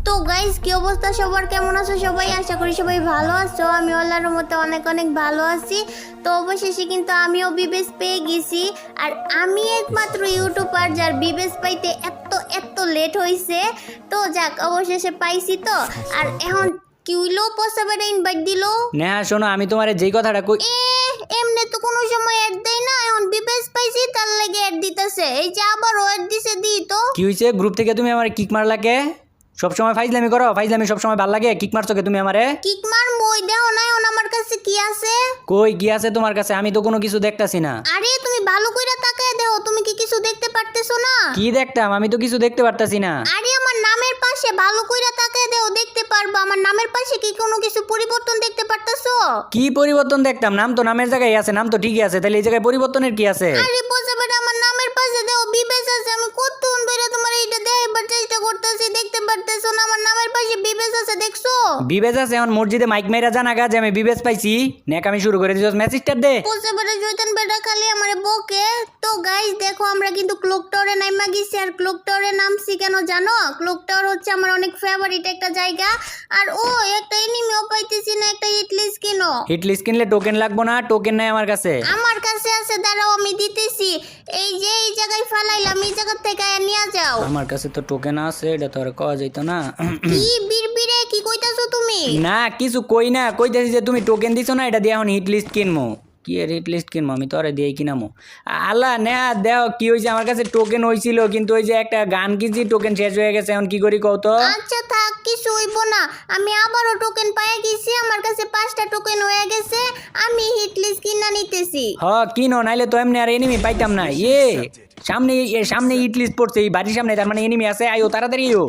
তো গাইস কি অবস্থা সবার, কেমন আছো সবাই? আশা করি সবাই ভালো আছো। আমি আল্লাহর মতে অনেক অনেক ভালো আছি। তো অবশেষে কিন্তু আমিও বিবেস পেয়ে গেছি। আর আমি একমাত্র ইউটিউবার যার বিবেস পাইতে এত এত লেট হয়েছে। তো যাক, অবশেষে পাইছি। তো আর এখন কি হইলো, পসাবেটা ইনভাইট দিলো। নেহা শোনো, আমি তোমারে যেই কথাটা কই এমনি তো কোনো সময় অ্যাড দেয় না, এখন বিবেস পাইছি তার লাগে অ্যাড দিতেছে। এই যে আবার অ্যাড দিছে, দি তো। কি হইছে? গ্রুপ থেকে তুমি আমারে কিক মারলা কে? সবসময় ফাইজলামি করো, ফাইজলামি সবসময় ভাল লাগে। কিক মারছো কে তুমি আমারে? কিক মার মই দেও না, এখন আমার কাছে কি আছে? কই কি আছে তোমার কাছে? আমি তো কোনো কিছু দেখতাছি না। আরে তুমি ভালো কইরা তাকায় দেও, তুমি কি কিছু দেখতে পারতেছো না? কি দেখতাম? আমি তো কিছু দেখতে পারতাছি না। আরে আমার নামের পাশে ভালো কইরা তাকায় দেও, দেখতে পারবা। আমার নামের পাশে কি কোনো কিছু পরিবর্তন দেখতে পারতেছো? কি পরিবর্তন দেখতাম? নাম তো নামের জায়গায় আছে, নাম তো ঠিকই আছে, তাহলে এই জায়গায় পরিবর্তনের কি আছে? আরে বোঝা বেটা, আমার নামের পাশে দেও বিবেস আছে। আমি কতক্ষণ ধরে তোমার এইটা দেখাবার চেষ্টা করতেছি, দেখতে পারতেছো না? আমার নামের পাশে বিবেস আছে, দেখছো? বিবেজ আছে? এখন মসজিদে মাইক মাইরা জানা গা যে আমি বিবেজ পাইছি। নেকামি শুরু করে দিছস, মেসেজটা দে। বোঝা বেটা জয়তান বেটা খালি আমারে বকে। তো গাইস দেখো, আমরা কিন্তু ক্লক টাওয়ারে নাইমা গেছি। আর ক্লক টাওয়ারে নামছি কেন জানো? ক্লক টাওয়ার হচ্ছে আমার অনেক ফেভারিট একটা জায়গা। আর ও একটা এনিমিও পাইতেছি না, একটা হিটলিস কিনো। হিটলিস্ট কিনলে টোকেন লাগবো না? টোকেন নাই আমার কাছে। আমার কাছে আছে, দাঁড়াও আমি দিতেছি। এই যে এই জায়গায় ফালাইলাম, এই জায়গা থেকে নিয়ে যাও। আমার কাছে তো টোকেন আছে, এটা তো আর কওয়া যাইতো না। কি বিড়বিড়ে কি কইতাছো তুমি? না কিছু কই না, কইতেছি যে তুমি টোকেন দিছো না, এটা দিয়ে এখন হিট লিস্ট কিনবো। কি এর হিট লিস্ট কিনবো? আমি তো আরে দিয়েই কিনামো। আল্লাহ নেয়া দেও, কি হয়েছে? আমার কাছে টোকেন হয়েছিল, কিন্তু ওই যে একটা গান কিনছি, টোকেন শেষ হয়ে গেছে। এখন কি করি কও তো? আচ্ছা থাক, কিছু হইব না। আমি আবারও টোকেন পাইয়া গেছি, আমার কাছে 5টা টোকেন হয়ে গেছে। আমি হিটলিস কিনা নিতেছি। হ কিনো, নাইলে তো এমনি আর এনিমি পাইতাম না। সামনে সামনে হিট লিস্ট পড়ছে, এই বাড়ির সামনে, তার মানে এনিমি আছে। আইও তাড়াতাড়ি আইও।